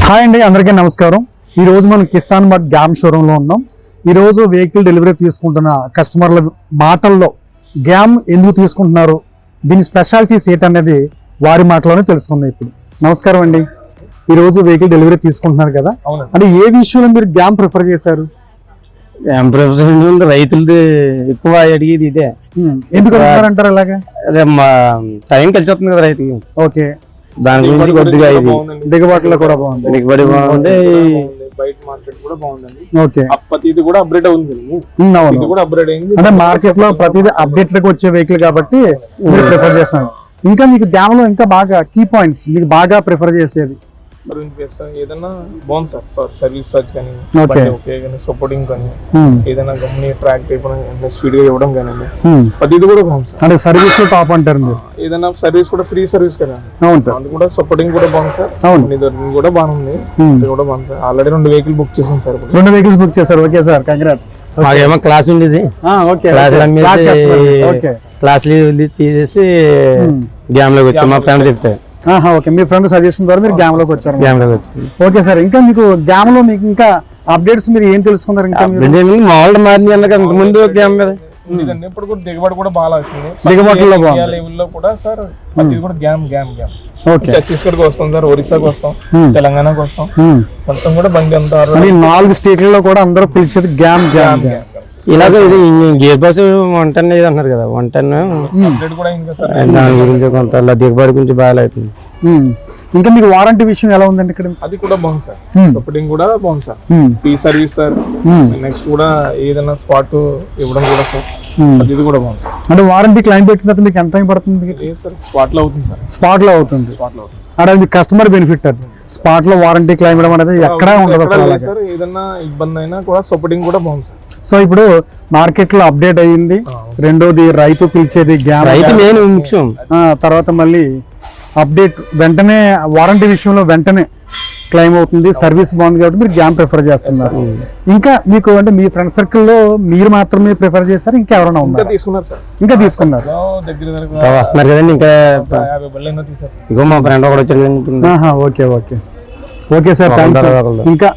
Hi అండి, అందరికీ నమస్కారం. ఈ రోజు మనం కిసాన్ మార్ట్ గ్యామ్ షోరూమ్ లో ఉన్నాం. ఈ రోజు వెహికల్ డెలివరీ తీసుకుంటున్న కస్టమర్ల మాటల్లో గ్యామ్ ఎందుకు తీసుకుంటున్నారు, దీని స్పెషాలిటీస్ ఏంటనేది వారి మాటలోనే తెలుసుకుందాం. ఇప్పుడు నమస్కారం అండి, ఈ రోజు వెహికల్ డెలివరీ తీసుకుంటున్నారు కదా, అంటే ఏ విషయంలో మీరు గ్యామ్ ప్రిఫర్ చేశారు? రైతులది ఎక్కువ అడిగేది ఇదే. ఎందుకు అంటారు అలాగా? అదే మా టైం కలిసి వస్తుంది కదా రైతుకి. ఓకే, దాని గురించి కొద్దిగా ఇది దిగుబాటులో కూడా బాగుంది, దిగుబడి బాగుంది, బయట మార్కెట్ కూడా బాగుందండి. ఓకే, ప్రతిది కూడా అప్డేట్ అవుతుంది, ఇది కూడా అప్డేట్ అయింది. అంటే మార్కెట్ లో ప్రతిదీ అప్డేట్ లకు వచ్చే వెహికల్ కాబట్టి మీరు ప్రిఫర్ చేస్తున్నారు. ఇంకా మీకు గ్యామ్ లో ఇంకా బాగా కీ పాయింట్స్ మీకు బాగా ప్రిఫర్ చేసేది ఏదైనా బాగుంది సార్, సర్వీస్ చార్జ్ కానీ సపోర్టింగ్ కానీ ఏదైనా కంపెనీ ట్రాక్ స్పీడ్ గా ఇవ్వడం కానీ ప్రతిది కూడా బాగుంది సార్. అంటే సర్వీస్ లో టాప్ అంటారు మీరు? ఏదైనా సర్వీస్ కూడా ఫ్రీ సర్వీస్ కదా. అవును సార్, అది కూడా సపోర్టింగ్ కూడా బాగుంది సార్. అవును, కూడా బాగుంది, ఇది కూడా బాగుంది సార్. ఆల్రెడీ 2 వెహికల్ బుక్ చేసాం సార్. 2 వెహికల్స్ బుక్ చేశారు. Okay sir, congrats. మాకేమో క్లాస్ ఉండేది, క్లాస్ తీసేసి గ్యామ్ లోకి వచ్చాం. మా ఫ్రెండ్ చెప్తే ఓకే, మీ ఫ్రెండ్ సజెషన్ ద్వారా మీరు గ్యామ్ లోకి వచ్చారు. ఓకే సార్, ఇంకా మీకు గ్యామ్ లో మీకు ఇంకా అప్డేట్స్ మీరు ఏం తెలుసుకున్నారు? ఇంకా మామూలు మారింది ముందు గ్యామ్ కదా. ఇప్పుడు కూడా దిగుబడి కూడా బాగా వచ్చింది, దిగుబడిలో లెవెల్లో కూడా సార్. ఇది కూడా గ్యామ్ ఓకే, ఛత్తీస్గఢ్కి వస్తాం సార్, ఒరిస్సాకి వస్తాం, తెలంగాణకి వస్తాం, మొత్తం కూడా బండి అంతా 4 స్టేట్లలో కూడా అందరూ పిలిచేది గ్యామ్ గ్యామ్. ఇలాగ ఇది గేర్ బాక్స్ 110 అన్నారు కదా, 110 దాని గురించి కొంత దిగుబడి గురించి బాగా అవుతుంది. ఇంకా మీకు వారంటీ విషయం ఎలా ఉందండి ఇక్కడ? అది కూడా బాగుంది సార్, సపోర్టింగ్ కూడా బాగుంది sir, free service sir. Next కూడా ఏదైనా స్పాట్ ఇవ్వడం కూడా సార్, అది కూడా బాగుంది. అంటే వారంటీ క్లైమ్ పెట్టిన తర్వాత మీకు ఎంత టైం పడుతుంది? సార్ స్పాట్ లో అవుతుంది సార్, స్పాట్ లో అవుతుంది. అంటే అది కస్టమర్ బెనిఫిట్. అది స్పాట్ లో వారంటీ క్లైమ్ ఇవ్వడం అనేది ఎక్కడా ఉండదు సార్. ఏదైనా ఇబ్బంది అయినా కూడా సపోర్టింగ్ కూడా బాగుంది సార్. సో ఇప్పుడు మార్కెట్ లో అప్డేట్ అయ్యింది. రెండోది రైతు పిలిచేది గ్యామ్, ముఖ్యం. తర్వాత మళ్ళీ అప్డేట్ వెంటనే వారంటీ విషయంలో వెంటనే క్లైమ్ అవుతుంది. సర్వీస్ బాగుంది కాబట్టి మీరు గ్యామ్ ప్రిఫర్ చేస్తున్నారు. ఇంకా మీకు అంటే మీ ఫ్రెండ్ సర్కిల్ లో మీరు మాత్రమే ప్రిఫర్ చేస్తారు, ఇంకా ఎవరైనా ఉన్నారు? ఇంకా తీసుకున్నారు. వస్తున్నారు కదండి, ఇంకా ఇగో మా ఫ్రెండ్ ఒకటి వచ్చారు. ఓకే ఓకే ఓకే సార్, ఇంకా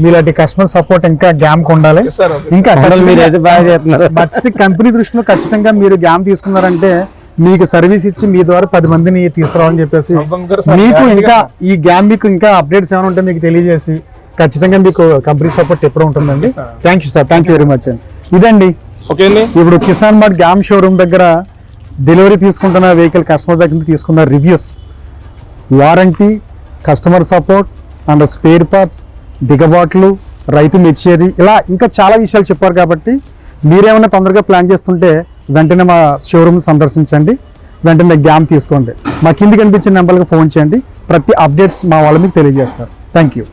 మీలాంటి కస్టమర్ సపోర్ట్ ఇంకా గ్యామ్ కు ఉండాలి. ఇంకా కంపెనీ దృష్టిలో ఖచ్చితంగా మీరు గ్యామ్ తీసుకున్నారంటే మీకు సర్వీస్ ఇచ్చి మీ ద్వారా 10 మందిని తీసుకురావాలని చెప్పేసి మీకు ఇంకా ఈ గ్యామ్ మీకు ఇంకా అప్డేట్స్ ఏమైనా ఉంటే మీకు తెలియజేసి ఖచ్చితంగా మీకు కంపెనీ సపోర్ట్ ఎప్పుడు ఉంటుందండి. Thank you sir, thank you very much అండి. ఇదండి ఇప్పుడు కిసాన్ మార్ట్ గ్యామ్ షోరూమ్ దగ్గర డెలివరీ తీసుకుంటున్న వెహికల్ కస్టమర్ దగ్గర తీసుకున్న reviews, warranty, customer support and spare parts, దిగబాట్లు, రైతు మెచ్చేది, ఇలా ఇంకా చాలా విషయాలు చెప్పారు. కాబట్టి మీరేమైనా తొందరగా ప్లాన్ చేస్తుంటే వెంటనే మా షోరూమ్ సందర్శించండి, వెంటనే గ్యామ్ తీసుకోండి. మా కింది కనిపించిన నెంబర్కి ఫోన్ చేయండి, ప్రతి అప్డేట్స్ మా వాళ్ళు మీకు తెలియజేస్తారు. Thank you.